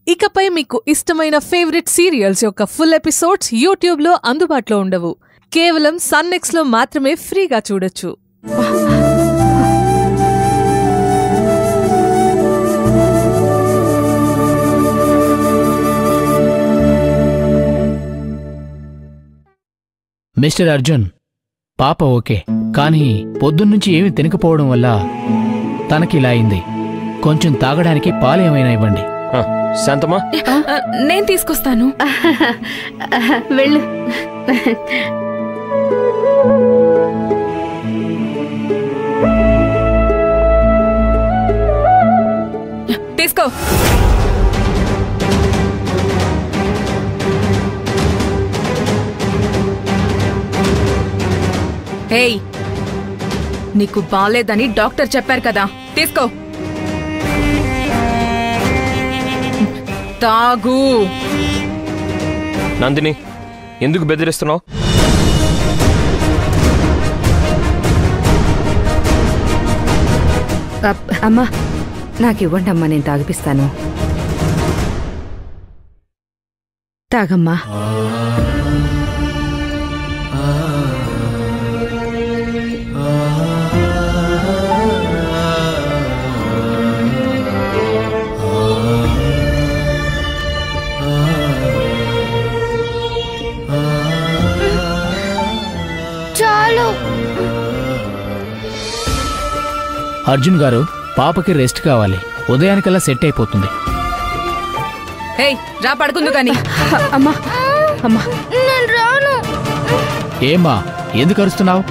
ఇకపై మీకు ఇష్టమైన ఫేవరెట్ సీరియల్స్ యొక్క ఫుల్ ఎపిసోడ్స్ యూట్యూబ్లో అందుబాటులో ఉండవు. కేవలం సన్నెక్స్లో మాత్రమే ఫ్రీగా చూడొచ్చు. మిస్టర్ అర్జున్, పాప ఓకే, కానీ పొద్దున్నుంచి ఏమీ తినకపోవడం వల్ల తనకిలా అయింది. కొంచెం తాగడానికి పాలు ఏమైనా ఇవ్వండి. శాంతమ్మా, నేను తీసుకొస్తాను. వెళ్ళు. తీసుకో. హేయ్, నీకు బాలేదని డాక్టర్ చెప్పారు కదా, తీసుకో. తాగు. నందిని, ఎందుకు బెదిరిస్తున్నావు? అమ్మా, నాకివ్వండి అమ్మా, నేను తాగిపిస్తాను. తాగమ్మా. అర్జున్ గారు, పాపకి రెస్ట్ కావాలి. ఉదయానికల్లా సెట్ అయిపోతుంది. హేయ్, రా పడుకుందు గాని. అమ్మా అమ్మా, నేను రాను. ఏమ్మా, ఎందుకు అరుస్తున్నావు?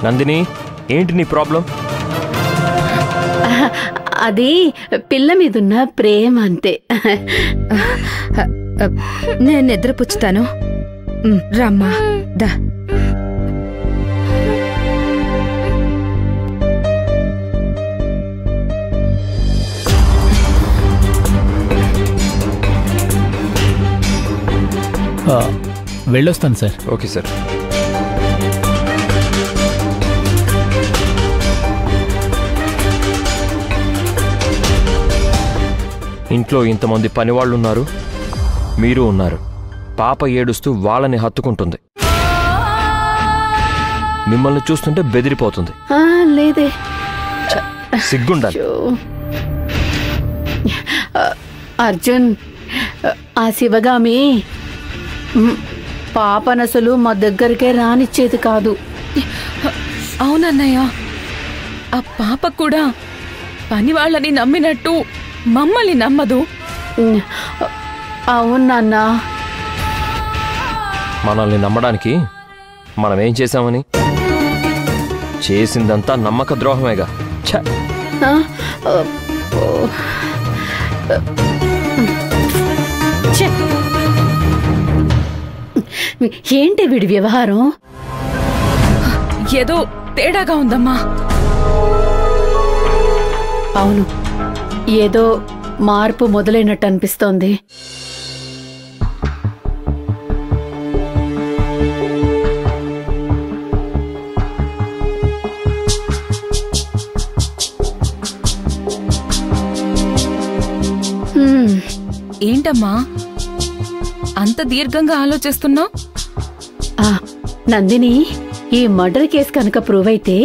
నందిని, ఏంటి నీ ప్రాబ్లం? అది పిల్ల మీదున్న ప్రేమ అంతే. నేను నిద్రపుచ్చుతాను. రామ్మా, దా. వెళ్ళొస్తాను సార్. Okay sir. ఇంట్లో ఇంతమంది పనివాళ్ళున్నారు, మీరు ఉన్నారు. పాప ఏడుస్తూ వాళ్ళని హత్తుకుంటుంది. మిమ్మల్ని చూస్తుంటే బెదిరిపోతుంది. లేదే, సిగ్గుండాలి. అర్జున్, ఆ శివగామి పాపనసలు మా దగ్గరికే రానిచ్చేది కాదు. అవునన్నయ్య, ఆ పాప కూడా పని వాళ్ళని నమ్మినట్టు మమ్మల్ని నమ్మదు. అవునన్నా. మనల్ని నమ్మడానికి మనమేం చేశామని? చేసిందంతా నమ్మక ద్రోహమేగా. ఏంటి వీడి వ్యవహారం? ఏదో తేడాగా ఉందమ్మా. అవును, ఏదో మార్పు మొదలైనట్టు అనిపిస్తోంది. ఏంటమ్మా అంత దీర్ఘంగా ఆలోచిస్తున్నావు? నందిని, ఈ మర్డర్ కేసు కనుక ప్రూవ్ అయితే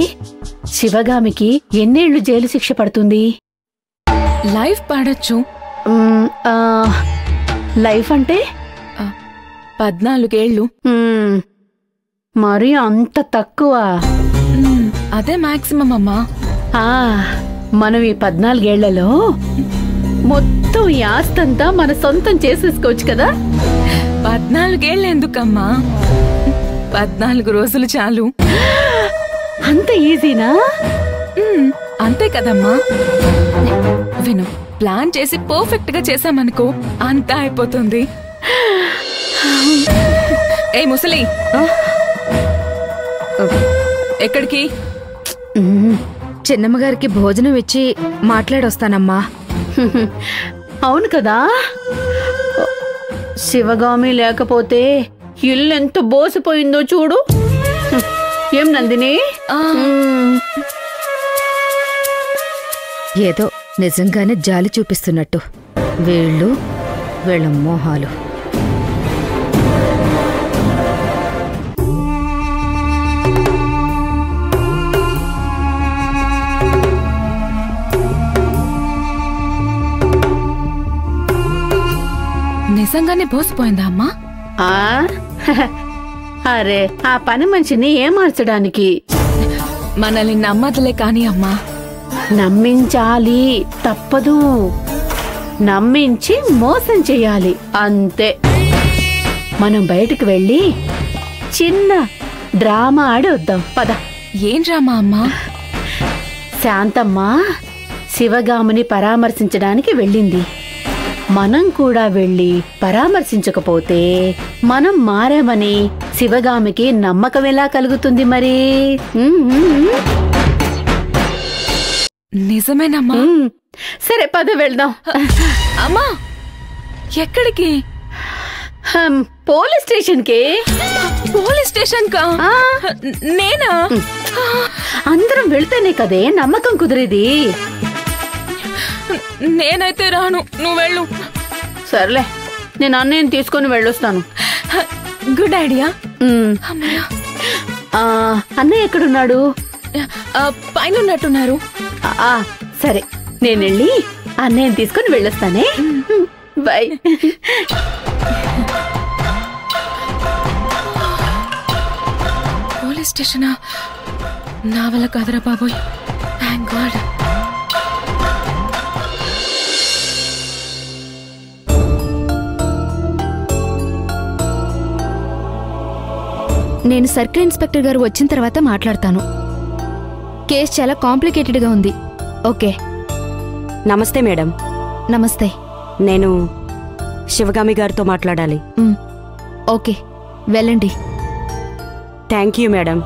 శివగామికి ఎన్నేళ్లు జైలు శిక్ష పడుతుంది? లైఫ్ పడచ్చు. లైఫ్ అంటే 14 ఏళ్ళు. మరి అంత తక్కువ? అదే మాక్సిమం అమ్మా. మనం ఈ 14 ఏళ్లలో మొత్తం ఈ ఆస్తంతా మన సొంతం చేసేసుకోవచ్చు కదా. 14 ఏళ్ళు ఎందుకమ్మా, 14 రోజులు చాలు. అంత ఈజీనా? అంతే కదమ్మా. విను, ప్లాన్ చేసి పర్ఫెక్ట్ గా చేసామనుకో అంతా అయిపోతుంది. ఏ ముసలి, ఎక్కడికి? చిన్నమ్మగారికి భోజనం ఇచ్చి మాట్లాడొస్తానమ్మా. అవును కదా, శివగామి లేకపోతే ఇల్లు ఎంత బోసిపోయిందో చూడు. ఏం నందిని? ఏదో నిజంగానే జాలి చూపిస్తున్నట్టు. వీళ్ళ మోహాలు. నిజంగానే పోసిపోయిందా అమ్మా? అరే ఆ పని మనిషిని ఏమార్చడానికి. మనల్ని నమ్మదులే కాని అమ్మా. నమ్మించాలి, తప్పదు. నమ్మించి మోసం చెయ్యాలి, అంతే. మనం బయటికి వెళ్ళి చిన్న డ్రామా ఆడి వద్దాం, పద. ఏం డ్రామా అమ్మా? శాంతమ్మ శివగామిని పరామర్శించడానికి వెళ్ళింది. మనం కూడా వెళ్ళి పరామర్శించకపోతే మనం మారామని శివగామికి నమ్మకం ఎలా కలుగుతుంది మరి? నిజమేనమ్మా? సరే పద వెళ్దాం. అమ్మా ఎక్కడికి? పోలీస్ స్టేషన్ కి. పోలీస్ స్టేషన్ కా? నేనా? అందరం వెళ్తేనే కదే నమ్మకం కుదిరేది. నేనైతే రాను, నువ్వు వెళ్ళు. సర్లే, నేను అన్నయ్యని తీసుకొని వెళ్ళొస్తాను. Good idea. అన్నయ్య ఎక్కడున్నాడు? పైన ఉన్నట్టున్నారు. సరే, నేను వెళ్ళి అన్నయ్యని తీసుకొని వెళ్ళొస్తానే. బాయ్. పోలీస్ స్టేషనా? నా వల్ల కాదురా బాబోయ్. Thank God. నేను సర్కిల్ ఇన్స్పెక్టర్ గారు వచ్చిన తర్వాత మాట్లాడతాను. కేసు చాలా కాంప్లికేటెడ్గా ఉంది. ఓకే. నమస్తే మేడం. నమస్తే. నేను శివగామి గారితో మాట్లాడాలి. ఓకే, వెళ్ళండి. Thank you madam.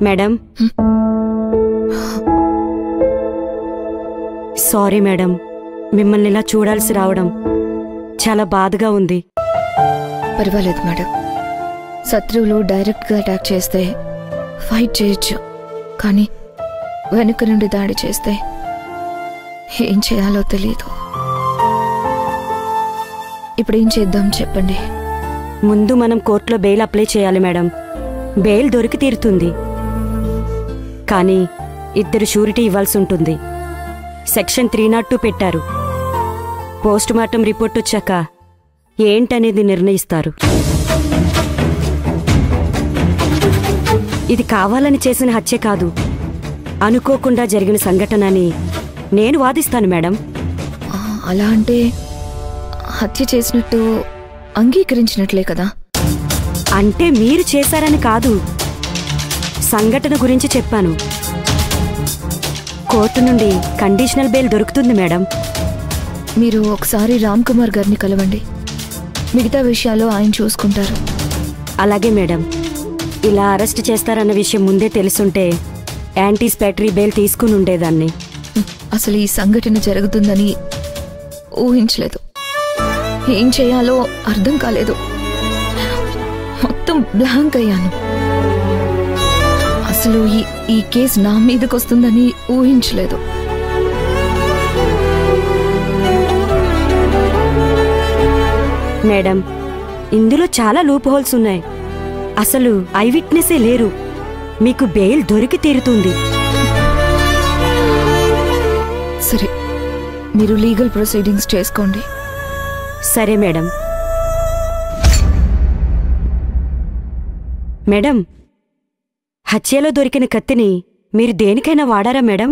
Madam, sorry madam, మిమ్మల్ని ఇలా చూడాల్సి రావడం చాలా బాధగా ఉంది. పర్వాలేదు మేడం. శత్రువులు డైరెక్ట్గా అటాక్ చేస్తే ఫైట్ చేయొచ్చు, కానీ వెనుక నుండి దాడి చేస్తే ఏం చేయాలో తెలియదు. ఇప్పుడు ఏం చేద్దాం చెప్పండి. ముందు మనం కోర్టులో బెయిల్ అప్లై చేయాలి మేడం. బెయిల్ దొరికి తీరుతుంది, కానీ ఇద్దరు షూరిటీ ఇవ్వాల్సి ఉంటుంది. సెక్షన్ 302 పెట్టారు. పోస్టుమార్టం రిపోర్ట్ వచ్చాక ఏంటనేది నిర్ణయిస్తారు. ఇది కావాలని చేసిన హత్య కాదు, అనుకోకుండా జరిగిన సంఘటన అని నేను వాదిస్తాను మేడం. అలా అంటే హత్య చేసినట్టు అంగీకరించినట్లే కదా? అంటే మీరు చేశారని కాదు, సంఘటన గురించి చెప్పాను. కోర్టు నుండి కండిషనల్ బెయిల్ దొరుకుతుంది మేడం. మీరు ఒకసారి రామ్ కుమార్ గారిని కలవండి, మిగతా విషయాలు ఆయన చూసుకుంటారు. అలాగే మేడం. ఇలా అరెస్ట్ చేస్తారన్న విషయం ముందే తెలుసుంటే యాంటీస్పేటరీ బెయిల్ తీసుకుని ఉండేదాన్ని. అసలు ఈ సంఘటన జరుగుతుందని ఊహించలేదు. ఏం చేయాలో అర్థం కాలేదు. మొత్తం బ్లాంక్ అయ్యాను. అసలు ఈ కేసు నా మీదకి వస్తుందని ఊహించలేదు. మేడం, ఇందులో చాలా లూప్ హోల్స్ ఉన్నాయి. అసలు ఐ విట్నెసే లేరు. మీకు బెయిల్ దొరికి తీరుతుంది. సరే, మీరు లీగల్ ప్రొసీడింగ్స్ చేసుకోండి. సరే మేడం. మేడం, హత్యలో దొరికిన కత్తిని మీరు దేనికైనా వాడారా మేడం?